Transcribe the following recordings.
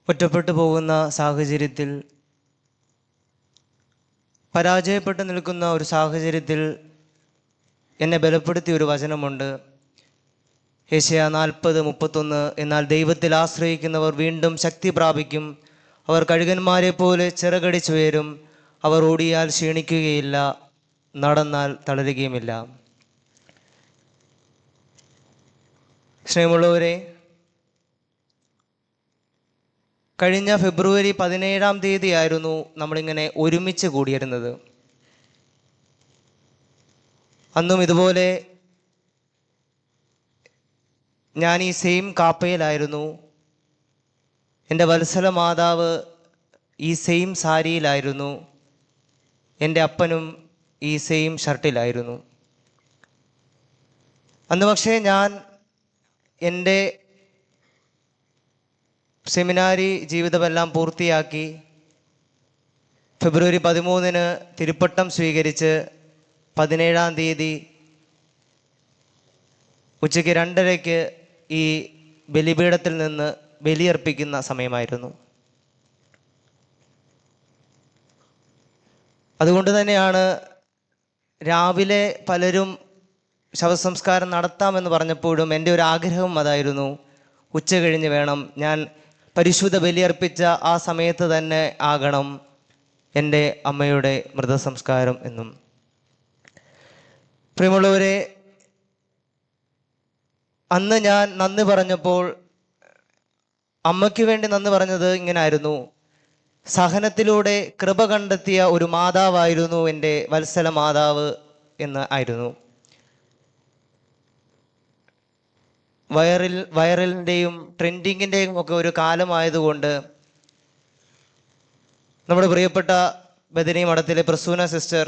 ഒറ്റപ്പെട്ടു പോകുന്ന സാഹചര്യത്തിൽ, പരാജയപ്പെട്ടു നിൽക്കുന്ന ഒരു സാഹചര്യത്തിൽ എന്നെ ബലപ്പെടുത്തിയ ഒരു വചനമുണ്ട്. യെശയ്യാ 40:31. എന്നാൽ ദൈവത്തിൽ ആശ്രയിക്കുന്നവർ വീണ്ടും ശക്തി പ്രാപിക്കും. അവർ കഴുകന്മാരെ പോലെ ചിറകടിച്ചുയരും. അവർ ഓടിയാൽ ക്ഷീണിക്കുകയില്ല, നടന്നാൽ തളരുകയുമില്ല. സ്നേഹമുള്ളവരെ, കഴിഞ്ഞ ഫെബ്രുവരി 17-ാം തീയതി ആയിരുന്നു നമ്മളിങ്ങനെ ഒരുമിച്ച് കൂടിയിരുന്നത്. അന്നും ഇതുപോലെ ഞാൻ ഈ സെയിം കാപ്പയിലായിരുന്നു. എൻ്റെ വത്സല മാതാവ് ഈ സെയിം സാരിയിലായിരുന്നു. എൻ്റെ അപ്പനും ഈ സെയിം ഷർട്ടിലായിരുന്നു. അന്ന് പക്ഷേ ഞാൻ എൻ്റെ സെമിനാരി ജീവിതമെല്ലാം പൂർത്തിയാക്കി ഫെബ്രുവരി 13-ന് തിരുപ്പട്ടം സ്വീകരിച്ച് 17-ാം തീയതി ഉച്ചയ്ക്ക് 2:30-ക്ക് ഈ ബലിപീഠത്തിൽ നിന്ന് ബലിയർപ്പിക്കുന്ന സമയമായിരുന്നു. അതുകൊണ്ട് തന്നെയാണ് രാവിലെ പലരും ശവസംസ്കാരം നടത്താമെന്ന് പറഞ്ഞപ്പോഴും എൻ്റെ ഒരു ആഗ്രഹം അതായിരുന്നു, ഉച്ച കഴിഞ്ഞ് വേണം, ഞാൻ പരിശുദ്ധ ബലിയർപ്പിച്ച ആ സമയത്ത് തന്നെ ആകണം എൻ്റെ അമ്മയുടെ മൃതസംസ്കാരം എന്നും. പ്രിയമുള്ളവരെ, അന്ന് ഞാൻ നന്ദി പറഞ്ഞപ്പോൾ അമ്മയ്ക്ക് വേണ്ടി നന്ദി പറഞ്ഞത് ഇങ്ങനായിരുന്നു: സഹനത്തിലൂടെ കൃപ കണ്ടെത്തിയ ഒരു മാതാവായിരുന്നു എൻ്റെ വത്സല മാതാവ് എന്ന് ആയിരുന്നു. വൈറലിൻ്റെയും ട്രെൻഡിങ്ങിൻ്റെയും ഒക്കെ ഒരു കാലമായതുകൊണ്ട് നമ്മുടെ പ്രിയപ്പെട്ട ബദനി മഠത്തിലെ പ്രസൂന സിസ്റ്റർ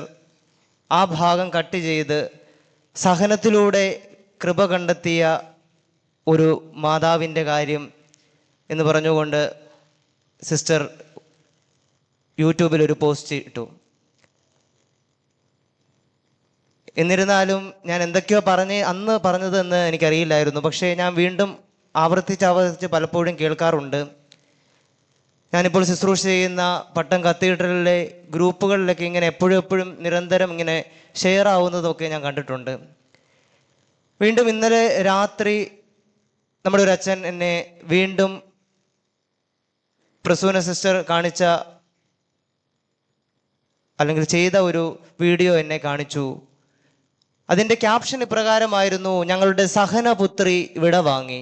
ആ ഭാഗം കട്ട് ചെയ്ത് സഹനത്തിലൂടെ കൃപ കണ്ടെത്തിയ ഒരു മാതാവിൻ്റെ കാര്യം എന്ന് പറഞ്ഞുകൊണ്ട് സിസ്റ്റർ യൂട്യൂബിൽ ഒരു പോസ്റ്റ് ഇട്ടു. എന്നിരുന്നാലും ഞാൻ എന്തൊക്കെയോ അന്ന് പറഞ്ഞതെന്ന് എനിക്കറിയില്ലായിരുന്നു. പക്ഷേ ഞാൻ വീണ്ടും ആവർത്തിച്ച് പലപ്പോഴും കേൾക്കാറുണ്ട്. ഞാനിപ്പോൾ ശുശ്രൂഷ ചെയ്യുന്ന പട്ടം കത്തീഡ്രലിലെ ഗ്രൂപ്പുകളിലൊക്കെ ഇങ്ങനെ എപ്പോഴും നിരന്തരം ഇങ്ങനെ ഷെയർ ആവുന്നതൊക്കെ ഞാൻ കണ്ടിട്ടുണ്ട്. വീണ്ടും ഇന്നലെ രാത്രി നമ്മുടെ ഒരു അച്ഛൻ എന്നെ വീണ്ടും പ്രസൂന സിസ്റ്റർ കാണിച്ച അല്ലെങ്കിൽ ചെയ്ത ഒരു വീഡിയോ എന്നെ കാണിച്ചു. അതിൻ്റെ ക്യാപ്ഷൻ ഇപ്രകാരമായിരുന്നു: ഞങ്ങളുടെ സഹനപുത്രി വിട വാങ്ങി.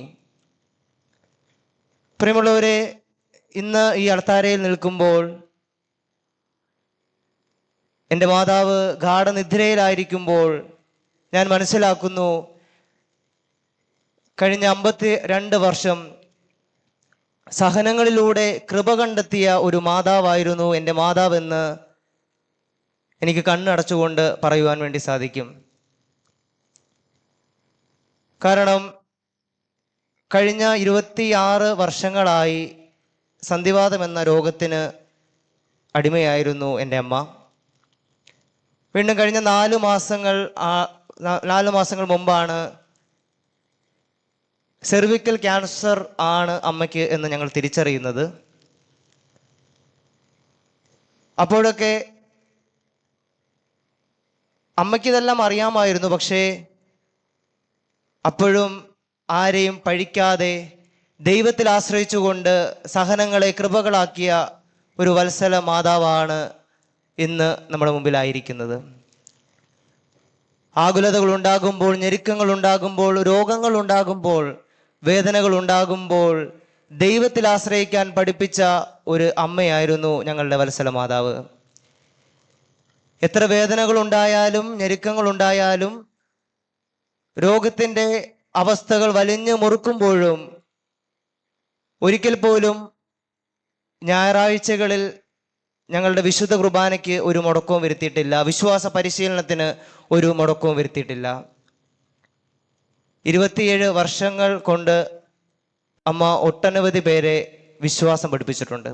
പ്രിയമുള്ളവരെ, ഇന്ന് ഈ അൾത്താരയിൽ നിൽക്കുമ്പോൾ എൻ്റെ മാതാവ് ഗാഠനിദ്രയിലായിരിക്കുമ്പോൾ ഞാൻ മനസ്സിലാക്കുന്നു, കഴിഞ്ഞ 52 വർഷം സഹനങ്ങളിലൂടെ കൃപ കണ്ടെത്തിയ ഒരു മാതാവായിരുന്നു എൻ്റെ മാതാവെന്ന് എനിക്ക് കണ്ണടച്ചുകൊണ്ട് പറയുവാൻ വേണ്ടി സാധിക്കും. കാരണം കഴിഞ്ഞ 26 വർഷങ്ങളായി സന്ധിവാതം എന്ന രോഗത്തിന് അടിമയായിരുന്നു എൻ്റെ അമ്മ. വീണ്ടും കഴിഞ്ഞ 4 മാസങ്ങൾ മുമ്പാണ് സെർവിക്കൽ ക്യാൻസർ ആണ് അമ്മയ്ക്ക് എന്ന് ഞങ്ങൾ തിരിച്ചറിയുന്നത്. അപ്പോഴൊക്കെ അമ്മയ്ക്കിതെല്ലാം അറിയാമായിരുന്നു. പക്ഷേ അപ്പോഴും ആരെയും പഴിക്കാതെ ദൈവത്തിൽ ആശ്രയിച്ചുകൊണ്ട് സഹനങ്ങളെ കൃപകളാക്കിയ ഒരു വത്സല മാതാവാണ് ഇന്ന് നമ്മുടെ മുമ്പിലായിരിക്കുന്നത്. ആകുലതകൾ ഉണ്ടാകുമ്പോൾ, ഞെരുക്കങ്ങൾ ഉണ്ടാകുമ്പോൾ, രോഗങ്ങൾ ഉണ്ടാകുമ്പോൾ, വേദനകൾ ഉണ്ടാകുമ്പോൾ ദൈവത്തിൽ ആശ്രയിക്കാൻ പഠിപ്പിച്ച ഒരു അമ്മയായിരുന്നു ഞങ്ങളുടെ വത്സല മാതാവ്. എത്ര വേദനകൾ ഉണ്ടായാലും, ഞെരുക്കങ്ങൾ ഉണ്ടായാലും, രോഗത്തിൻ്റെ അവസ്ഥകൾ വലിഞ്ഞു മുറുക്കുമ്പോഴും ഒരിക്കൽ പോലും ഞായറാഴ്ചകളിൽ ഞങ്ങളുടെ വിശുദ്ധ കുർബാനയ്ക്ക് ഒരു മുടക്കവും വരുത്തിയിട്ടില്ല. വിശ്വാസ പരിശീലനത്തിന് ഒരു മുടക്കവും വരുത്തിയിട്ടില്ല. 27 വർഷങ്ങൾ കൊണ്ട് അമ്മ ഒട്ടനവധി പേരെ വിശ്വാസം പഠിപ്പിച്ചിട്ടുണ്ട്.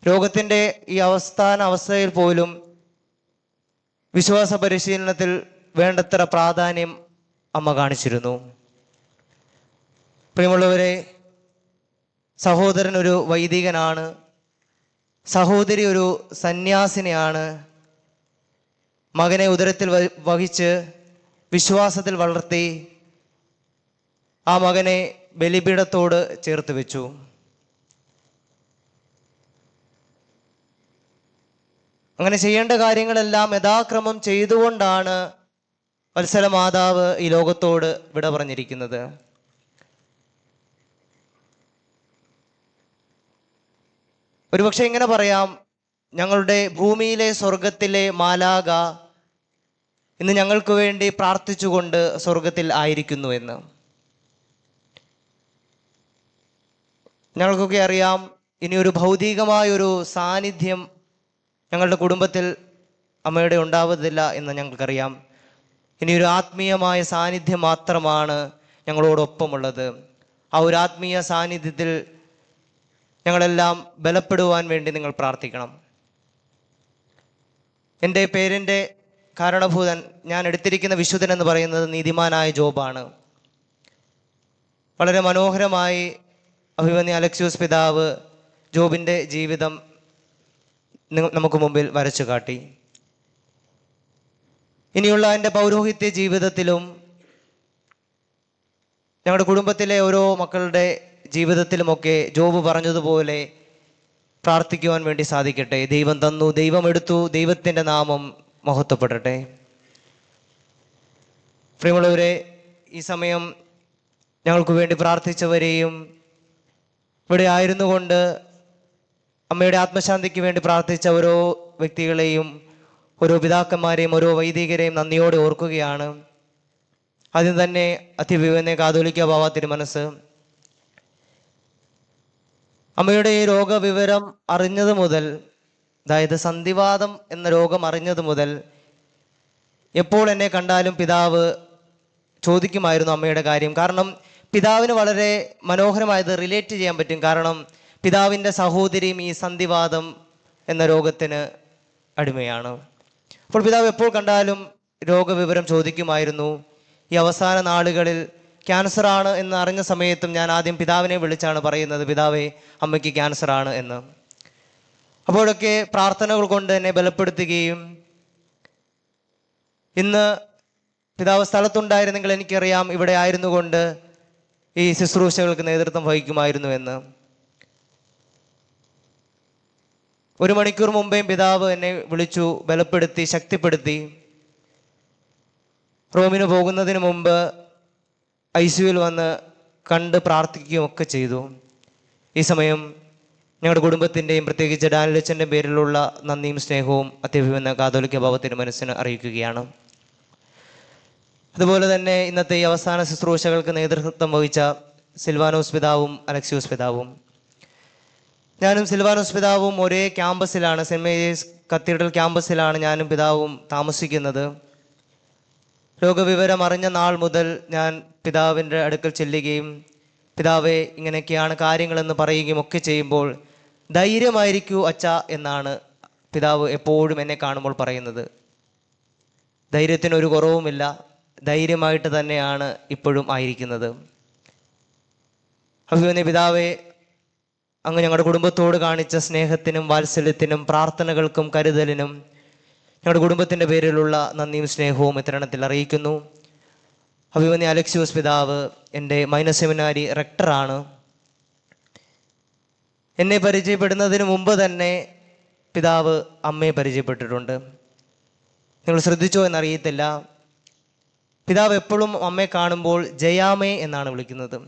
രോഗത്തിൻ്റെ ഈ അവസ്ഥയിൽ പോലും വിശ്വാസ പരിശീലനത്തിൽ വേണ്ടത്ര പ്രാധാന്യം അമ്മ കാണിച്ചിരുന്നു. പ്രിയമുള്ളവരെ, സഹോദരൻ ഒരു വൈദികനാണ്, സഹോദരി ഒരു സന്യാസിനിയാണ്. മകനെ ഉദരത്തിൽ വഹിച്ച് വിശ്വാസത്തിൽ വളർത്തി ആ മകനെ ബലിപീഠത്തോട് ചേർത്ത് വെച്ചു. അങ്ങനെ ചെയ്യേണ്ട കാര്യങ്ങളെല്ലാം യഥാക്രമം ചെയ്തുകൊണ്ടാണ് വത്സല മാതാവ് ഈ ലോകത്തോട് വിട പറഞ്ഞിരിക്കുന്നത്. ഒരുപക്ഷെ ഇങ്ങനെ പറയാം, ഞങ്ങളുടെ ഭൂമിയിലെ സ്വർഗത്തിലെ മാലാക ഇന്ന് ഞങ്ങൾക്ക് വേണ്ടി പ്രാർത്ഥിച്ചുകൊണ്ട് സ്വർഗത്തിൽ ആയിരിക്കുന്നു എന്ന്. ഞങ്ങൾക്കൊക്കെ അറിയാം, ഇനിയൊരു ഭൗതികമായൊരു സാന്നിധ്യം ഞങ്ങളുടെ കുടുംബത്തിൽ അമ്മയുടെ ഉണ്ടാവതില്ല എന്ന് ഞങ്ങൾക്കറിയാം. ഇനിയൊരു ആത്മീയമായ സാന്നിധ്യം മാത്രമാണ് ഞങ്ങളോടൊപ്പമുള്ളത്. ആ ഒരു ആത്മീയ സാന്നിധ്യത്തിൽ ഞങ്ങളെല്ലാം ബലപ്പെടുവാൻ വേണ്ടി നിങ്ങൾ പ്രാർത്ഥിക്കണം. എൻ്റെ പേരിൻ്റെ കാരണഭൂതൻ, ഞാൻ എടുത്തിരിക്കുന്ന വിശുദ്ധൻ എന്ന് പറയുന്നത് നീതിമാനായ ജോബാണ്. വളരെ മനോഹരമായി അഭിമന്യ അലക്സ്യൂസ് പിതാവ് ജോബിൻ്റെ ജീവിതം നമുക്ക് മുമ്പിൽ വരച്ചു കാട്ടി. ഇനിയുള്ള എൻ്റെ പൗരോഹിത്യ ജീവിതത്തിലും ഞങ്ങളുടെ കുടുംബത്തിലെ ഓരോ മക്കളുടെ ജീവിതത്തിലുമൊക്കെ ജോബ് പറഞ്ഞതുപോലെ പ്രാർത്ഥിക്കുവാൻ വേണ്ടി സാധിക്കട്ടെ. ദൈവം തന്നു, ദൈവം എടുത്തു, ദൈവത്തിൻ്റെ നാമം മഹത്വപ്പെടട്ടെ. പ്രിയമുള്ളവരെ, ഈ സമയം ഞങ്ങൾക്ക് വേണ്ടി പ്രാർത്ഥിച്ചവരെയും ഇവിടെ ആയിരുന്നു കൊണ്ട് അമ്മയുടെ ആത്മശാന്തിക്ക് വേണ്ടി പ്രാർത്ഥിച്ച ഓരോ വ്യക്തികളെയും, ഓരോ പിതാക്കന്മാരെയും, ഓരോ വൈദികരെയും നന്ദിയോടെ ഓർക്കുകയാണ്. ആദ്യം തന്നെ അതിവിവനെ കാതോലിക്ക ബാവ തിരുമനസ്, അമ്മയുടെ ഈ രോഗവിവരം അറിഞ്ഞത് മുതൽ, അതായത് സന്ധിവാതം എന്ന രോഗം അറിഞ്ഞത് മുതൽ എപ്പോൾ എന്നെ കണ്ടാലും പിതാവ് ചോദിക്കുമായിരുന്നു അമ്മയുടെ കാര്യം. കാരണം പിതാവിന് വളരെ മനോഹരമായത് റിലേറ്റ് ചെയ്യാൻ പറ്റും. കാരണം പിതാവിൻ്റെ സഹോദരിയും ഈ സന്ധിവാതം എന്ന രോഗത്തിന് അടിമയാണ്. അപ്പോൾ പിതാവ് എപ്പോൾ കണ്ടാലും രോഗവിവരം ചോദിക്കുമായിരുന്നു. ഈ അവസാന നാളുകളിൽ ക്യാൻസറാണ് എന്ന് അറിഞ്ഞ സമയത്തും ഞാൻ ആദ്യം പിതാവിനെ വിളിച്ചാണ് പറയുന്നത്, പിതാവേ, അമ്മയ്ക്ക് ക്യാൻസറാണ് എന്ന്. അപ്പോഴൊക്കെ പ്രാർത്ഥനകൾ കൊണ്ട് എന്നെ ബലപ്പെടുത്തുകയും, ഇന്ന് പിതാവ് സ്ഥലത്തുണ്ടായിരുന്നെങ്കിൽ എനിക്കറിയാം ഇവിടെ ആയിരുന്നു കൊണ്ട് ഈ ശുശ്രൂഷകൾക്ക് നേതൃത്വം വഹിക്കുമായിരുന്നു എന്ന്. 1 മണിക്കൂർ മുമ്പേയും പിതാവ് എന്നെ വിളിച്ചു, ബലപ്പെടുത്തി, ശക്തിപ്പെടുത്തി. റോമിന് പോകുന്നതിന് മുമ്പ് ICUവിൽ വന്ന് കണ്ട് പ്രാർത്ഥിക്കുകയും ഒക്കെ ചെയ്തു. ഈ സമയം ഞങ്ങളുടെ കുടുംബത്തിൻ്റെയും പ്രത്യേകിച്ച് ഡാനിലച്ചൻ്റെ പേരിലുള്ള നന്ദിയും സ്നേഹവും അത്യഭിമന്യ കാതോലിക്ക ബാവ തിരുമനസ്സിന് അറിയിക്കുകയാണ്. അതുപോലെ തന്നെ ഇന്നത്തെ ഈ അവസാന ശുശ്രൂഷകൾക്ക് നേതൃത്വം വഹിച്ച സിൽവാനോസ് പിതാവും അലക്സ്യൂസ് പിതാവും, ഞാനും സിൽവാനോസ് പിതാവും ഒരേ ക്യാമ്പസിലാണ്, സെൻറ് മേരീസ് കത്തീഡ്രൽ ക്യാമ്പസിലാണ് ഞാനും പിതാവും താമസിക്കുന്നത്. രോഗവിവരം അറിഞ്ഞ നാൾ മുതൽ ഞാൻ പിതാവിൻ്റെ അടുക്കൽ ചെല്ലുകയും, പിതാവേ, ഇങ്ങനെയൊക്കെയാണ് കാര്യങ്ങളെന്ന് പറയുകയും ഒക്കെ ചെയ്യുമ്പോൾ, ധൈര്യമായിരിക്കൂ അച്ഛ എന്നാണ് പിതാവ് എപ്പോഴും എന്നെ കാണുമ്പോൾ പറയുന്നത്. ധൈര്യത്തിനൊരു കുറവുമില്ല, ധൈര്യമായിട്ട് തന്നെയാണ് ഇപ്പോഴും ആയിരിക്കുന്നത്. അഭിമന്യ പിതാവേ, അങ്ങ് ഞങ്ങളുടെ കുടുംബത്തോട് കാണിച്ച സ്നേഹത്തിനും വാത്സല്യത്തിനും പ്രാർത്ഥനകൾക്കും കരുതലിനും ഞങ്ങളുടെ കുടുംബത്തിൻ്റെ പേരിലുള്ള നന്ദിയും സ്നേഹവും ഇത്തരണത്തിൽ അറിയിക്കുന്നു. അഭിമന്യ അലക്സ്യൂസ് പിതാവ് എൻ്റെ മൈനർ സെമിനാരി റെക്ടറാണ്. എന്നെ പരിചയപ്പെടുന്നതിന് മുമ്പ് തന്നെ പിതാവ് അമ്മയെ പരിചയപ്പെട്ടിട്ടുണ്ട്. നിങ്ങൾ ശ്രദ്ധിച്ചോ എന്നറിയത്തില്ല, പിതാവ് എപ്പോഴും അമ്മയെ കാണുമ്പോൾ ജയാമേ എന്നാണ് വിളിക്കുന്നത്.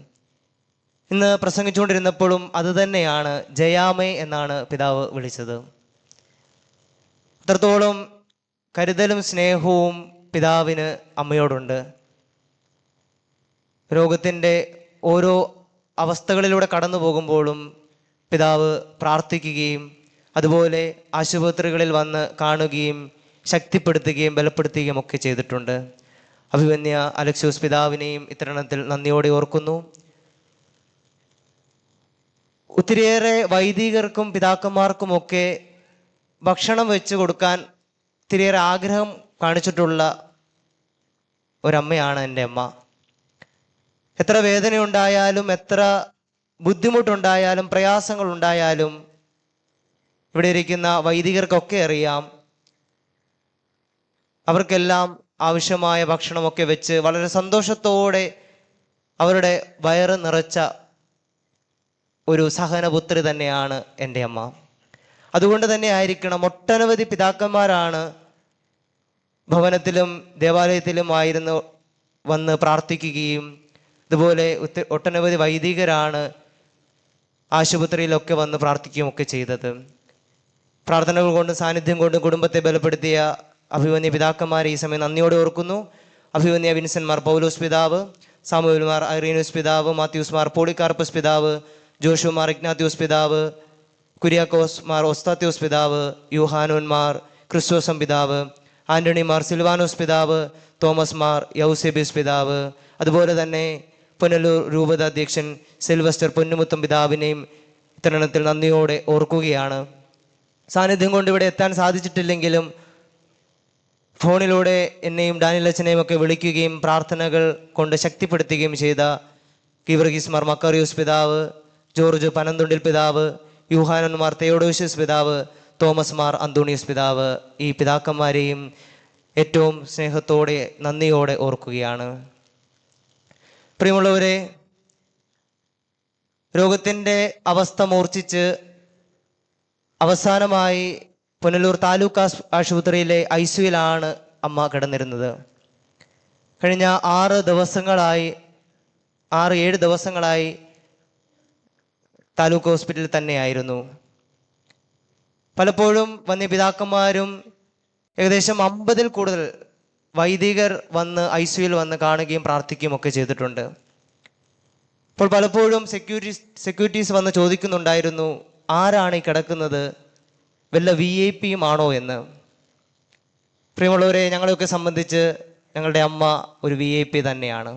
ഇന്ന് പ്രസംഗിച്ചുകൊണ്ടിരുന്നപ്പോഴും അതുതന്നെയാണ്, ജയാമേ എന്നാണ് പിതാവ് വിളിച്ചത്. അത്രത്തോളം കരുതലും സ്നേഹവും പിതാവിന് അമ്മയോടുണ്ട്. രോഗത്തിൻ്റെ ഓരോ അവസ്ഥകളിലൂടെ കടന്നു പോകുമ്പോഴും പിതാവ് പ്രാർത്ഥിക്കുകയും അതുപോലെ ആശുപത്രികളിൽ വന്ന് കാണുകയും ശക്തിപ്പെടുത്തുകയും ബലപ്പെടുത്തുകയും ഒക്കെ ചെയ്തിട്ടുണ്ട്. അഭിമന്യ അലക്സ്യൂസ് പിതാവിനെയും ഇത്തരണത്തിൽ നന്ദിയോടെ ഓർക്കുന്നു. ഒത്തിരിയേറെ വൈദികർക്കും പിതാക്കന്മാർക്കുമൊക്കെ ഭക്ഷണം വെച്ച് കൊടുക്കാൻ ഒത്തിരിയേറെ ആഗ്രഹം കാണിച്ചിട്ടുള്ള ഒരമ്മയാണ് എൻ്റെ അമ്മ. എത്ര വേദനയുണ്ടായാലും, എത്ര ബുദ്ധിമുട്ടുണ്ടായാലും പ്രയാസങ്ങൾ ഉണ്ടായാലും ഇവിടെ ഇരിക്കുന്ന വൈദികർക്കൊക്കെ അറിയാം, അവർക്കെല്ലാം ആവശ്യമായ ഭക്ഷണമൊക്കെ വെച്ച് വളരെ സന്തോഷത്തോടെ അവരുടെ വയറ് നിറച്ച ഒരു സഹനപുത്രി തന്നെയാണ് എൻ്റെ അമ്മ. അതുകൊണ്ട് തന്നെ ആയിരിക്കണം ഒട്ടനവധി പിതാക്കന്മാരാണ് ഭവനത്തിലും ദേവാലയത്തിലും ആയിരുന്നു വന്ന് പ്രാർത്ഥിക്കുകയും ഇതുപോലെ ഒട്ടനവധി വൈദികരാണ് ആശുപത്രിയിലൊക്കെ വന്ന് പ്രാർത്ഥിക്കുകയും ഒക്കെ ചെയ്തത്. പ്രാർത്ഥനകൾ കൊണ്ടും സാന്നിധ്യം കൊണ്ടും കുടുംബത്തെ ബലപ്പെടുത്തിയ അഭിമന്യ പിതാക്കന്മാരെ ഈ സമയം നന്ദിയോടെ ഓർക്കുന്നു. അഭിമന്യ വിൻസെന്റ് മാർ പൗലോസ് പിതാവ്, സാമുവേൽ മാർ ഐറീനോസ് പിതാവ്, മാത്യൂസ് മാർ പോളികാർപ്പസ് പിതാവ്, ജോഷു മാർ ഇഗ്നാത്യൂസ് പിതാവ്, കുര്യാക്കോസ് മാർ ഒസ്താത്യോസ് പിതാവ്, യൂഹാനോൻ മാർ ക്രിസ്തോസം പിതാവ്, ആന്റണി മാർ സിൽവാനോസ് പിതാവ്, തോമസ് മാർ യൗസേബിയസ് പിതാവ്, അതുപോലെ തന്നെ പുനലൂർ രൂപത അധ്യക്ഷൻ സിൽവസ്റ്റർ പൊന്നുമുത്തം പിതാവിനെയും ഇത്തരണത്തിൽ നന്ദിയോടെ ഓർക്കുകയാണ്. സാന്നിധ്യം കൊണ്ട് ഇവിടെ എത്താൻ സാധിച്ചിട്ടില്ലെങ്കിലും ഫോണിലൂടെ എന്നെയും ഡാനിയലച്ചനെയും ഒക്കെ വിളിക്കുകയും പ്രാർത്ഥനകൾ കൊണ്ട് ശക്തിപ്പെടുത്തുകയും ചെയ്ത കീവർഗീസ് മാർ മക്കാറിയോസ് പിതാവ്, ജോർജ് പനന്തുണ്ടിൽ പിതാവ്, യൂഹാനൻ മാർ തെയോഡോഷ്യസ് പിതാവ്, തോമസ് മാർ അന്തോണിയസ് പിതാവ്, ഈ പിതാക്കന്മാരെയും ഏറ്റവും സ്നേഹത്തോടെ നന്ദിയോടെ ഓർക്കുകയാണ്. പ്രിയമുള്ളവരെ, രോഗത്തിൻ്റെ അവസ്ഥ മൂർച്ഛിച്ച് അവസാനമായി പുനലൂർ താലൂക്ക് ആശുപത്രിയിലെ ICUവിലാണ് അമ്മ കിടന്നിരുന്നത്. കഴിഞ്ഞ 6-7 ദിവസങ്ങളായി താലൂക്ക് ഹോസ്പിറ്റലിൽ തന്നെയായിരുന്നു. പലപ്പോഴും വന്യപിതാക്കന്മാരും ഏകദേശം 50-ൽ കൂടുതൽ വൈദികർ വന്ന് ICUവിൽ വന്ന് കാണുകയും പ്രാർത്ഥിക്കുകയും ഒക്കെ ചെയ്തിട്ടുണ്ട്. അപ്പോൾ പലപ്പോഴും സെക്യൂരിറ്റീസ് വന്ന് ചോദിക്കുന്നുണ്ടായിരുന്നു, ആരാണ് ഈ കിടക്കുന്നത്, വല്ല VIP ആണോ എന്ന്. പ്രിയമുള്ളവരെ, ഞങ്ങളെയൊക്കെ സംബന്ധിച്ച് ഞങ്ങളുടെ അമ്മ ഒരു VIP തന്നെയാണ്.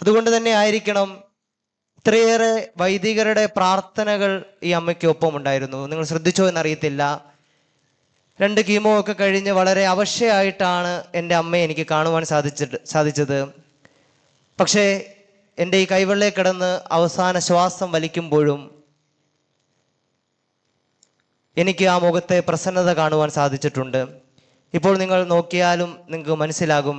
അതുകൊണ്ട് തന്നെ ആയിരിക്കണം ഇത്രയേറെ വൈദികരുടെ പ്രാർത്ഥനകൾ ഈ അമ്മയ്ക്ക് ഒപ്പം ഉണ്ടായിരുന്നു. നിങ്ങൾ ശ്രദ്ധിച്ചോ എന്നറിയത്തില്ല, 2 കീമോ ഒക്കെ കഴിഞ്ഞ് വളരെ അവശയായിട്ടാണ് എൻ്റെ അമ്മയെ എനിക്ക് കാണുവാൻ സാധിച്ചത്. പക്ഷേ എൻ്റെ ഈ കൈവെള്ളയിൽ കിടന്ന് അവസാന ശ്വാസം വലിക്കുമ്പോഴും എനിക്ക് ആ മുഖത്തെ പ്രസന്നത കാണുവാൻ സാധിച്ചിട്ടുണ്ട്. ഇപ്പോൾ നിങ്ങൾ നോക്കിയാലും നിങ്ങൾക്ക് മനസ്സിലാകും,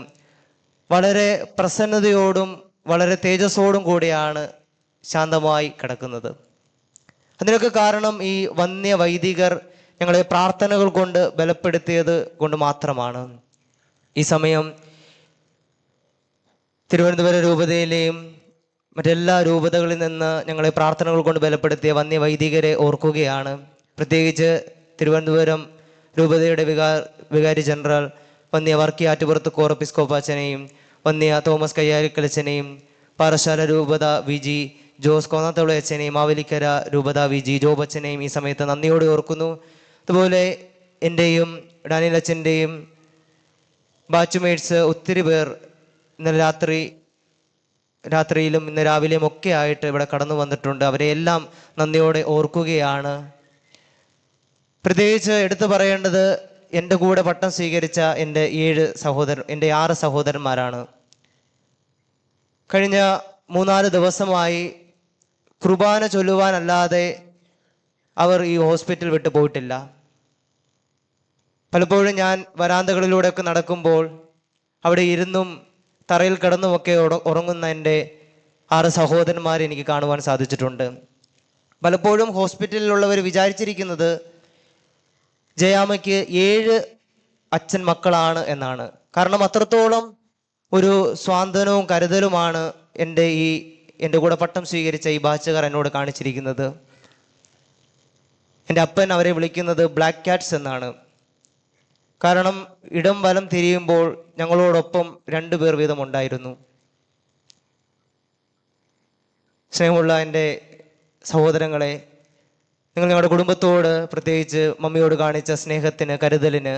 വളരെ പ്രസന്നതയോടും വളരെ തേജസ്സോടും കൂടിയാണ് ശാന്തമായി കിടക്കുന്നത്. അതിനൊക്കെ കാരണം ഈ വന്യ വൈദികർ ഞങ്ങളെ പ്രാർത്ഥനകൾ കൊണ്ട് ബലപ്പെടുത്തിയത് കൊണ്ട് മാത്രമാണ്. ഈ സമയം തിരുവനന്തപുരം രൂപതയിലെയും മറ്റെല്ലാ രൂപതകളിൽ നിന്ന് ഞങ്ങളെ പ്രാർത്ഥനകൾ കൊണ്ട് ബലപ്പെടുത്തിയ വന്യ വൈദികരെ ഓർക്കുകയാണ്. പ്രത്യേകിച്ച് തിരുവനന്തപുരം രൂപതയുടെ വികാരി ജനറൽ വന്യ വർക്കി ആറ്റുപുറത്ത് കോറപ്പിസ്കോപ്പാച്ചനെയും വന്യ തോമസ് കയ്യാരിക്കലച്ചനെയും പാറശാല രൂപത VG ജോസ് കോന്നാത്തവളയച്ചനെയും മാവേലിക്കര രൂപത VG ജോബച്ചനെയും ഈ സമയത്ത് നന്ദിയോടെ ഓർക്കുന്നു. അതുപോലെ എൻ്റെയും ഡാനിയലച്ചൻ്റെയും ബാച്ച്മേറ്റ്സ് ഒത്തിരി പേർ ഇന്നലെ രാത്രിയിലും ഇന്ന് രാവിലെയും ഒക്കെ ആയിട്ട് ഇവിടെ കടന്നു വന്നിട്ടുണ്ട്. അവരെയെല്ലാം നന്ദിയോടെ ഓർക്കുകയാണ്. പ്രത്യേകിച്ച് എടുത്തു പറയേണ്ടത് എൻ്റെ കൂടെ പട്ടം സ്വീകരിച്ച എൻ്റെ 6 സഹോദരന്മാരാണ്. കഴിഞ്ഞ 3-4 ദിവസമായി കുർബാന ചൊല്ലുവാനല്ലാതെ അവർ ഈ ഹോസ്പിറ്റൽ വിട്ടു പോയിട്ടില്ല. പലപ്പോഴും ഞാൻ വരാന്തകളിലൂടെയൊക്കെ നടക്കുമ്പോൾ അവിടെ ഇരുന്നും തറയിൽ കിടന്നുമൊക്കെ ഉറങ്ങുന്ന എൻ്റെ 6 സഹോദരന്മാരെ എനിക്ക് കാണുവാൻ സാധിച്ചിട്ടുണ്ട്. പലപ്പോഴും ഹോസ്പിറ്റലിലുള്ളവർ വിചാരിച്ചിരിക്കുന്നത് ജയാമ്മയ്ക്ക് 7 അച്ഛൻ മക്കളാണ് എന്നാണ്. കാരണം അത്രത്തോളം ഒരു സ്വാന്തനവും കരുതലുമാണ് എൻ്റെ കൂടെ പട്ടം സ്വീകരിച്ച ഈ ബാച്ചുകാർ എന്നോട് കാണിച്ചിരിക്കുന്നത്. എൻ്റെ അപ്പൻ അവരെ വിളിക്കുന്നത് ബ്ലാക്ക് ക്യാറ്റ്സ് എന്നാണ്. കാരണം ഇടം വലം തിരിയുമ്പോൾ ഞങ്ങളോടൊപ്പം 2 പേർ വീതം ഉണ്ടായിരുന്നു. സ്നേഹമുള്ള എൻ്റെ സഹോദരങ്ങളെ, നിങ്ങൾ ഞങ്ങളുടെ കുടുംബത്തോട്, പ്രത്യേകിച്ച് മമ്മിയോട് കാണിച്ച സ്നേഹത്തിന്, കരുതലിന്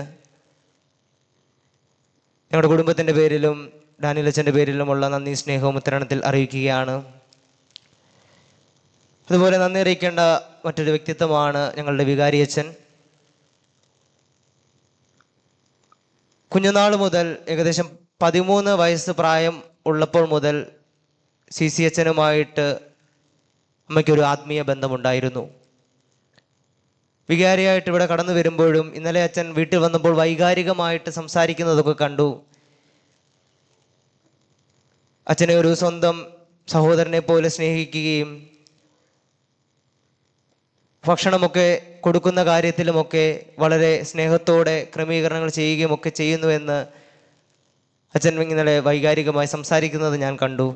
ഞങ്ങളുടെ കുടുംബത്തിൻ്റെ പേരിലും ഡാനിയലച്ചൻ്റെ പേരിലുമുള്ള നന്ദി സ്നേഹവും ഉത്തരണത്തിൽ അറിയിക്കുകയാണ്. അതുപോലെ നന്ദി അറിയിക്കേണ്ട മറ്റൊരു വ്യക്തിത്വമാണ് ഞങ്ങളുടെ വികാരിയച്ഛൻ. കുഞ്ഞുനാൾ മുതൽ ഏകദേശം 13 വയസ്സ് പ്രായം ഉള്ളപ്പോൾ മുതൽ CC അച്ഛനുമായിട്ട് അമ്മയ്ക്കൊരു ആത്മീയ ബന്ധമുണ്ടായിരുന്നു. വികാരിയായിട്ട് ഇവിടെ കടന്നു വരുമ്പോഴും ഇന്നലെ അച്ഛൻ വീട്ടിൽ വന്നപ്പോൾ വൈകാരികമായിട്ട് സംസാരിക്കുന്നതൊക്കെ കണ്ടു. അച്ഛനെ ഒരു സ്വന്തം സഹോദരനെ പോലെ സ്നേഹിക്കുകയും ഭക്ഷണമൊക്കെ കൊടുക്കുന്ന കാര്യത്തിലുമൊക്കെ വളരെ സ്നേഹത്തോടെ ക്രമീകരണങ്ങൾ ചെയ്യുകയും ഒക്കെ ചെയ്യുന്നുവെന്ന് അച്ഛൻ ഇന്നലെ വൈകാരികമായി സംസാരിക്കുന്നത് ഞാൻ കണ്ടു.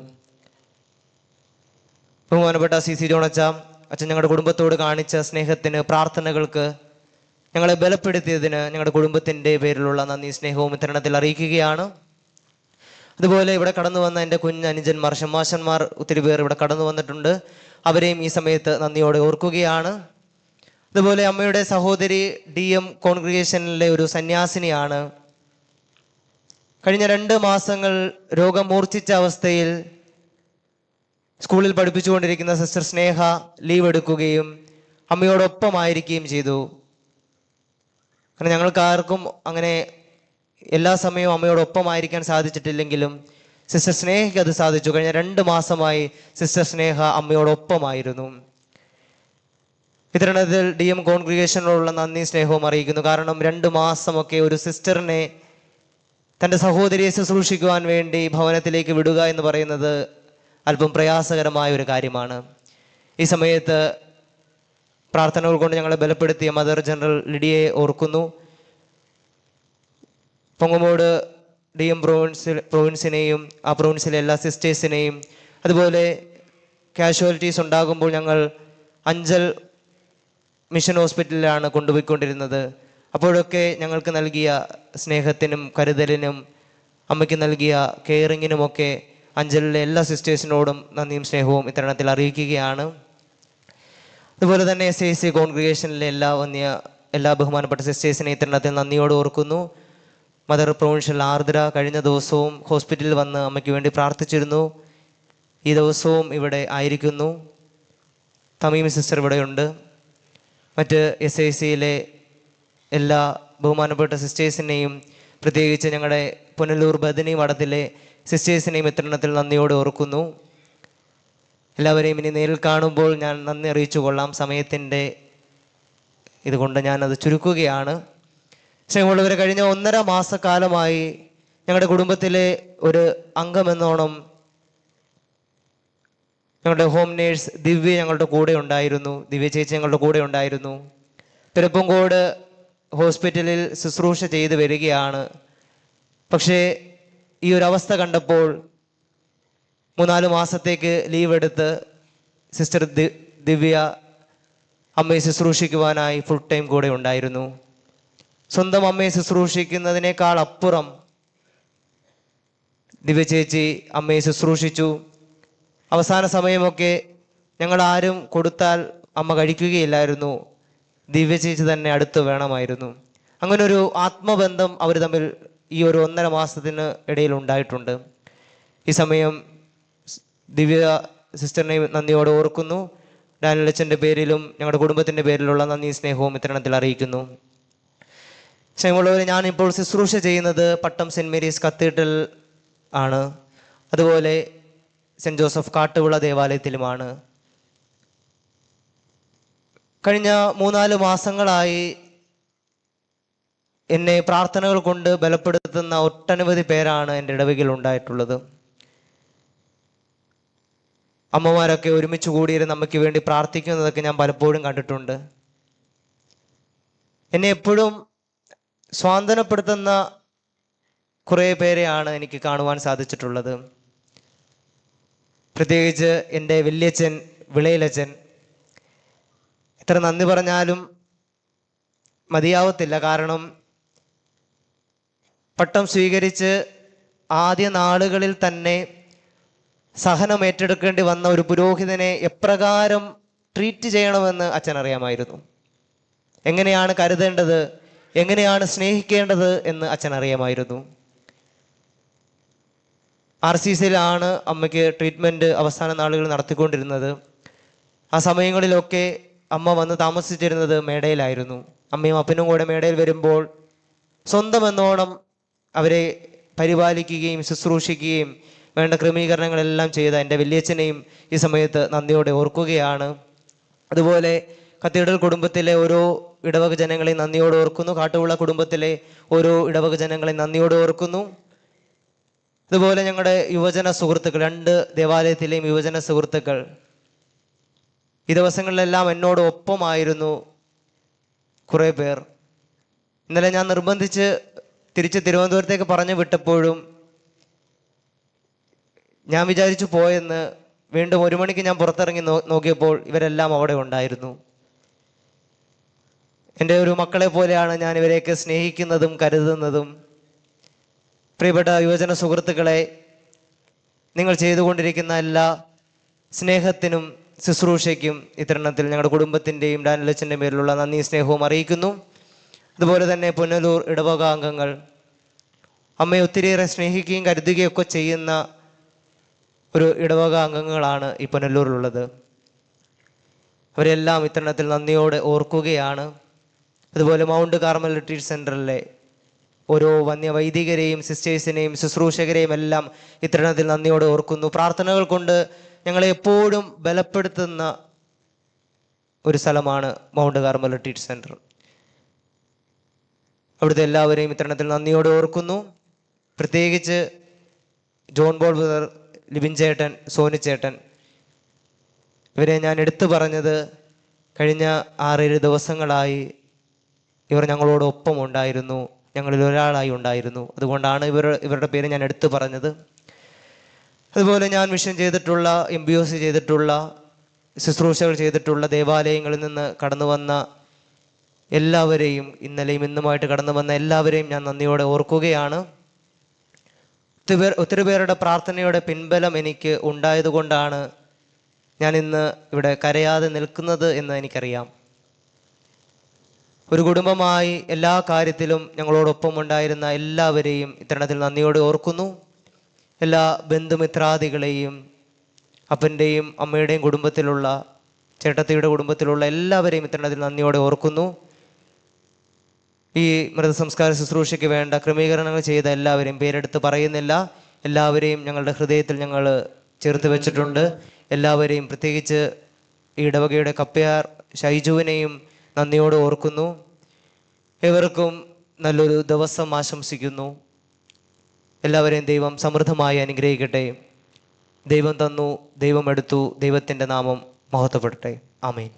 ബഹുമാനപ്പെട്ട CC ജോൺ അച്ഛൻ ഞങ്ങളുടെ കുടുംബത്തോട് കാണിച്ച സ്നേഹത്തിന്, പ്രാർത്ഥനകൾക്ക്, ഞങ്ങളെ ബലപ്പെടുത്തിയതിന് ഞങ്ങളുടെ കുടുംബത്തിൻ്റെ പേരിലുള്ള നന്ദി സ്നേഹവും ഇത്തരണത്തിൽ അറിയിക്കുകയാണ്. അതുപോലെ ഇവിടെ കടന്നു വന്ന എൻ്റെ കുഞ്ഞനുജന്മാർ, ഷമ്മാശന്മാർ ഒത്തിരി പേർ ഇവിടെ കടന്നു വന്നിട്ടുണ്ട്. അവരെയും ഈ സമയത്ത് നന്ദിയോടെ ഓർക്കുകയാണ്. അതുപോലെ അമ്മയുടെ സഹോദരി DM കോൺഗ്രിഗേഷനിലെ ഒരു സന്യാസിനിയാണ്. കഴിഞ്ഞ 2 മാസങ്ങൾ രോഗം മൂർച്ഛിച്ച അവസ്ഥയിൽ സ്കൂളിൽ പഠിപ്പിച്ചുകൊണ്ടിരിക്കുന്ന സിസ്റ്റർ സ്നേഹ ലീവ് എടുക്കുകയും അമ്മയോടൊപ്പമായിരിക്കുകയും ചെയ്തു. കാരണം ഞങ്ങൾക്ക് ആർക്കും അങ്ങനെ എല്ലാ സമയവും അമ്മയോടൊപ്പമായിരിക്കാൻ സാധിച്ചിട്ടില്ലെങ്കിലും സിസ്റ്റർ സ്നേഹയ്ക്ക് അത് സാധിച്ചു. കഴിഞ്ഞ 2 മാസമായി സിസ്റ്റർ സ്നേഹ അമ്മയോടൊപ്പമായിരുന്നു. ഇത്തരണത്തിൽ DM കോൺഗ്രിഗേഷനിലുള്ള നന്ദി സ്നേഹവും അറിയിക്കുന്നു. കാരണം 2 മാസമൊക്കെ ഒരു സിസ്റ്ററിനെ തൻ്റെ സഹോദരിയെ ശുശ്രൂഷിക്കുവാൻ വേണ്ടി ഭവനത്തിലേക്ക് വിടുക എന്ന് പറയുന്നത് അല്പം പ്രയാസകരമായ ഒരു കാര്യമാണ്. ഈ സമയത്ത് പ്രാർത്ഥനകൾ കൊണ്ട് ഞങ്ങളെ ബലപ്പെടുത്തിയ മദർ ജനറൽ ലിഡിയയെ ഓർക്കുന്നു. പൊങ്ങമോട് DM പ്രൊവിൻസിനെയും ആ പ്രൊവിൻസിലെ എല്ലാ സിസ്റ്റേഴ്സിനെയും, അതുപോലെ കാഷ്വാലിറ്റീസ് ഉണ്ടാകുമ്പോൾ ഞങ്ങൾ അഞ്ചൽ മിഷൻ ഹോസ്പിറ്റലിലാണ് കൊണ്ടുപോയിക്കൊണ്ടിരുന്നത്. അപ്പോഴൊക്കെ ഞങ്ങൾക്ക് നൽകിയ സ്നേഹത്തിനും കരുതലിനും അമ്മയ്ക്ക് നൽകിയ കെയറിങ്ങിനുമൊക്കെ അഞ്ചലിലെ എല്ലാ സിസ്റ്റേഴ്സിനോടും നന്ദിയും സ്നേഹവും ഇത്തരണത്തിൽ അറിയിക്കുകയാണ്. അതുപോലെ തന്നെ SAC കോൺഗ്രിഗേഷനിലെ എല്ലാ ബഹുമാനപ്പെട്ട സിസ്റ്റേഴ്സിനെ ഇത്തരണത്തിൽ നന്ദിയോട് ഓർക്കുന്നു. മദർ പ്രൊവിൻഷ്യൽ ആർദ്ര കഴിഞ്ഞ ദിവസവും ഹോസ്പിറ്റലിൽ വന്ന് അമ്മയ്ക്ക് വേണ്ടി പ്രാർത്ഥിച്ചിരുന്നു. ഈ ദിവസവും ഇവിടെ ആയിരിക്കുന്നു. തമീം സിസ്റ്റർ ഇവിടെയുണ്ട്. മറ്റ് SACയിലെ എല്ലാ ബഹുമാനപ്പെട്ട സിസ്റ്റേഴ്സിനെയും, പ്രത്യേകിച്ച് ഞങ്ങളുടെ പുനലൂർ ബദനി മഠത്തിലെ സിസ്റ്റേഴ്സിനെയും ഇത്തരണത്തിൽ നന്ദിയോടെ ഓർക്കുന്നു. എല്ലാവരെയും ഇനി നേരിൽ കാണുമ്പോൾ ഞാൻ നന്ദി അറിയിച്ചു കൊള്ളാം. സമയത്തിൻ്റെ ഇതുകൊണ്ട് ഞാനത് ചുരുക്കുകയാണ്. സ്നേഹമുള്ളവരെ, കഴിഞ്ഞ 1.5 മാസക്കാലമായി ഞങ്ങളുടെ കുടുംബത്തിലെ ഒരു അംഗമെന്നോണം ഞങ്ങളുടെ ഹോം നേഴ്സ് ദിവ്യ ഞങ്ങളുടെ കൂടെ ഉണ്ടായിരുന്നു. ദിവ്യ ചേച്ചി ഞങ്ങളുടെ കൂടെ ഉണ്ടായിരുന്നു. പെരുപ്പങ്കോട് ഹോസ്പിറ്റലിൽ ശുശ്രൂഷ ചെയ്ത് വരികയാണ്. പക്ഷേ ഈ ഒരു അവസ്ഥ കണ്ടപ്പോൾ 3-4 മാസത്തേക്ക് ലീവ് എടുത്ത് സിസ്റ്റർ ദിവ്യ അമ്മയെ ശുശ്രൂഷിക്കുവാനായി ഫുൾ ടൈം കൂടെ ഉണ്ടായിരുന്നു. സ്വന്തം അമ്മയെ ശുശ്രൂഷിക്കുന്നതിനേക്കാൾ അപ്പുറം ദിവ്യ ചേച്ചി അമ്മയെ ശുശ്രൂഷിച്ചു. അവസാന സമയമൊക്കെ ഞങ്ങൾ ആരും കൊടുത്താൽ അമ്മ കഴിക്കുകയില്ലായിരുന്നു. ദിവ്യ ചേച്ചി തന്നെ അടുത്ത് വേണമായിരുന്നു. അങ്ങനെ ഒരു ആത്മബന്ധം അവർ തമ്മിൽ ഈ ഒരു 1.5 മാസത്തിന് ഇടയിൽ ഉണ്ടായിട്ടുണ്ട്. ഈ സമയം ദിവ്യ സിസ്റ്ററിനെ നന്ദിയോടെ ഓർക്കുന്നു. ഡാനിയൽ അച്ഛൻ്റെ പേരിലും ഞങ്ങളുടെ കുടുംബത്തിൻ്റെ പേരിലുള്ള നന്ദി സ്നേഹവും ഇത്തരണത്തിൽ അറിയിക്കുന്നു. സ്നേഹമുള്ളവരെ, ഞാനിപ്പോൾ ശുശ്രൂഷ ചെയ്യുന്നത് പട്ടം സെൻറ്റ് മേരീസ് കത്തീഡ്രൽ ആണ്. അതുപോലെ സെൻറ്റ് ജോസഫ് കാട്ടുവിള ദേവാലയത്തിലുമാണ്. കഴിഞ്ഞ 3-4 മാസങ്ങളായി എന്നെ പ്രാർത്ഥനകൾ കൊണ്ട് ബലപ്പെടുത്തുന്ന ഒട്ടനവധി പേരാണ് എൻ്റെ ഇടവകയിൽ ഉണ്ടായിട്ടുള്ളത്. അമ്മമാരൊക്കെ ഒരുമിച്ച് കൂടിയിരുന്ന് അമ്മയ്ക്ക് വേണ്ടി പ്രാർത്ഥിക്കുന്നതൊക്കെ ഞാൻ പലപ്പോഴും കണ്ടിട്ടുണ്ട്. എന്നെ എപ്പോഴും സ്വാന്തനപ്പെടുത്തുന്ന കുറേ പേരെയാണ് എനിക്ക് കാണുവാൻ സാധിച്ചിട്ടുള്ളത്. പ്രത്യേകിച്ച് എൻ്റെ വല്യച്ഛൻ വിളയിലച്ഛൻ. എത്ര നന്ദി പറഞ്ഞാലും മതിയാവത്തില്ല. കാരണം പട്ടം സ്വീകരിച്ച് ആദ്യ നാളുകളിൽ തന്നെ സഹനം ഏറ്റെടുക്കേണ്ടി വന്ന ഒരു പുരോഹിതനെ എപ്രകാരം ട്രീറ്റ് ചെയ്യണമെന്ന് അച്ഛൻ അറിയാമായിരുന്നു. എങ്ങനെയാണ് കരുതേണ്ടത്, എങ്ങനെയാണ് സ്നേഹിക്കേണ്ടത് എന്ന് അച്ഛൻ അറിയാമായിരുന്നു. RCCയിലാണ് അമ്മയ്ക്ക് ട്രീറ്റ്മെൻറ്റ് അവസാന നാളുകൾ നടത്തിക്കൊണ്ടിരുന്നത്. ആ സമയങ്ങളിലൊക്കെ അമ്മ വന്ന് താമസിച്ചിരുന്നത് മേടയിലായിരുന്നു. അമ്മയും അപ്പനും കൂടെ മേടയിൽ വരുമ്പോൾ സ്വന്തം എന്നോണം അവരെ പരിപാലിക്കുകയും ശുശ്രൂഷിക്കുകയും വേണ്ട ക്രമീകരണങ്ങളെല്ലാം ചെയ്ത എൻ്റെ വലിയച്ഛനെയും ഈ സമയത്ത് നന്ദിയോടെ ഓർക്കുകയാണ്. അതുപോലെ കത്തീഡ്രൽ കുടുംബത്തിലെ ഓരോ ഇടവക ജനങ്ങളെ നന്ദിയോടെ ഓർക്കുന്നു. കാട്ടുവിള കുടുംബത്തിലെ ഓരോ ഇടവക ജനങ്ങളെ നന്ദിയോടെ ഓർക്കുന്നു. അതുപോലെ ഞങ്ങളുടെ യുവജന സുഹൃത്തുക്കൾ, 2 ദേവാലയത്തിലെയും യുവജന സുഹൃത്തുക്കൾ ഈ ദിവസങ്ങളിലെല്ലാം എന്നോട് ഒപ്പമായിരുന്നു കുറേ പേർ. ഇന്നലെ ഞാൻ നിർബന്ധിച്ച് തിരിച്ച് തിരുവനന്തപുരത്തേക്ക് പറഞ്ഞു വിട്ടപ്പോഴും ഞാൻ വിചാരിച്ചു പോയെന്ന്. വീണ്ടും 1 മണിക്ക് ഞാൻ പുറത്തിറങ്ങി നോക്കിയപ്പോൾ ഇവരെല്ലാം അവിടെ ഉണ്ടായിരുന്നു. എൻ്റെ ഒരു മക്കളെ പോലെയാണ് ഞാൻ ഇവരെയൊക്കെ സ്നേഹിക്കുന്നതും കരുതുന്നതും. പ്രിയപ്പെട്ട യുവജന സുഹൃത്തുക്കളെ, നിങ്ങൾ ചെയ്തുകൊണ്ടിരിക്കുന്ന എല്ലാ സ്നേഹത്തിനും ശുശ്രൂഷയ്ക്കും ഇത്തരണത്തിൽ ഞങ്ങളുടെ കുടുംബത്തിൻ്റെയും ഡാനിലച്ചൻ്റെ പേരിലുള്ള നന്ദി സ്നേഹവും അറിയിക്കുന്നു. അതുപോലെ തന്നെ പുനലൂർ ഇടവക അംഗങ്ങൾ, അമ്മയെ ഒത്തിരിയേറെ സ്നേഹിക്കുകയും കരുതുകയും ഒക്കെ ചെയ്യുന്ന ഒരു ഇടവക അംഗങ്ങളാണ് ഈ പുനലൂരിലുള്ളത്. അവരെല്ലാം ഇത്തരണത്തിൽ നന്ദിയോടെ ഓർക്കുകയാണ്. അതുപോലെ മൗണ്ട് കാർമൽ റിട്രീറ്റ് സെൻറ്ററിലെ ഓരോ വന്യവൈദികരെയും സിസ്റ്റേഴ്സിനെയും ശുശ്രൂഷകരെയും എല്ലാം ഇത്തരണത്തിൽ നന്ദിയോടെ ഓർക്കുന്നു. പ്രാർത്ഥനകൾ കൊണ്ട് ഞങ്ങളെ എപ്പോഴും ബലപ്പെടുത്തുന്ന ഒരു സ്ഥലമാണ് മൗണ്ട് കാർമൽ റിട്രീറ്റ് സെൻറ്റർ. അവിടുത്തെ എല്ലാവരെയും ഇത്തരണത്തിൽ നന്ദിയോടെ ഓർക്കുന്നു. പ്രത്യേകിച്ച് ജോൺ ബോൾ ബ്രദർ, ലിബിൻ ചേട്ടൻ, സോനി ചേട്ടൻ, ഇവരെ ഞാൻ എടുത്തു പറഞ്ഞത് കഴിഞ്ഞ 6-7 ദിവസങ്ങളായി ഇവർ ഞങ്ങളോടൊപ്പം ഉണ്ടായിരുന്നു, ഞങ്ങളിൽ ഒരാളായി ഉണ്ടായിരുന്നു. അതുകൊണ്ടാണ് ഇവരുടെ പേര് ഞാൻ എടുത്തു പറഞ്ഞത്. അതുപോലെ ഞാൻ മിഷൻ ചെയ്തിട്ടുള്ള, MBOC ചെയ്തിട്ടുള്ള, ശുശ്രൂഷകൾ ചെയ്തിട്ടുള്ള ദേവാലയങ്ങളിൽ നിന്ന് കടന്നു വന്ന എല്ലാവരെയും, ഇന്നലെയും ഇന്നുമായിട്ട് കടന്നു വന്ന എല്ലാവരെയും ഞാൻ നന്ദിയോടെ ഓർക്കുകയാണ്. ഒത്തിരി പേരുടെ പ്രാർത്ഥനയുടെ പിൻബലം എനിക്ക് ഉണ്ടായതുകൊണ്ടാണ് ഞാൻ ഇന്ന് ഇവിടെ കരയാതെ നിൽക്കുന്നത് എന്ന് എനിക്കറിയാം. ഒരു കുടുംബമായി എല്ലാ കാര്യത്തിലും ഞങ്ങളോടൊപ്പം ഉണ്ടായിരുന്ന എല്ലാവരെയും ഇത്തരണത്തിൽ നന്ദിയോടെ ഓർക്കുന്നു. എല്ലാ ബന്ധുമിത്രാദികളെയും, അപ്പൻ്റെയും അമ്മയുടെയും കുടുംബത്തിലുള്ള, ചേട്ടത്തിയുടെ കുടുംബത്തിലുള്ള എല്ലാവരെയും ഇത്തരണത്തിൽ നന്ദിയോടെ ഓർക്കുന്നു. ഈ മൃതസംസ്കാര ശുശ്രൂഷയ്ക്ക് വേണ്ട ക്രമീകരണങ്ങൾ ചെയ്ത എല്ലാവരെയും പേരെടുത്ത് പറയുന്നില്ല. എല്ലാവരെയും ഞങ്ങളുടെ ഹൃദയത്തിൽ ഞങ്ങൾ ചേർത്ത് വെച്ചിട്ടുണ്ട്. എല്ലാവരെയും, പ്രത്യേകിച്ച് ഈ ഇടവകയുടെ കപ്പയാർ ഷൈജുവിനെയും നന്ദിയോടെ ഓർക്കുന്നു. ഏവർക്കും നല്ലൊരു ദിവസം ആശംസിക്കുന്നു. എല്ലാവരെയും ദൈവം സമൃദ്ധമായി അനുഗ്രഹിക്കട്ടെ. ദൈവം തന്നു, ദൈവം എടുത്തു, ദൈവത്തിൻ്റെ നാമം മഹത്വപ്പെടട്ടെ. ആമേൻ.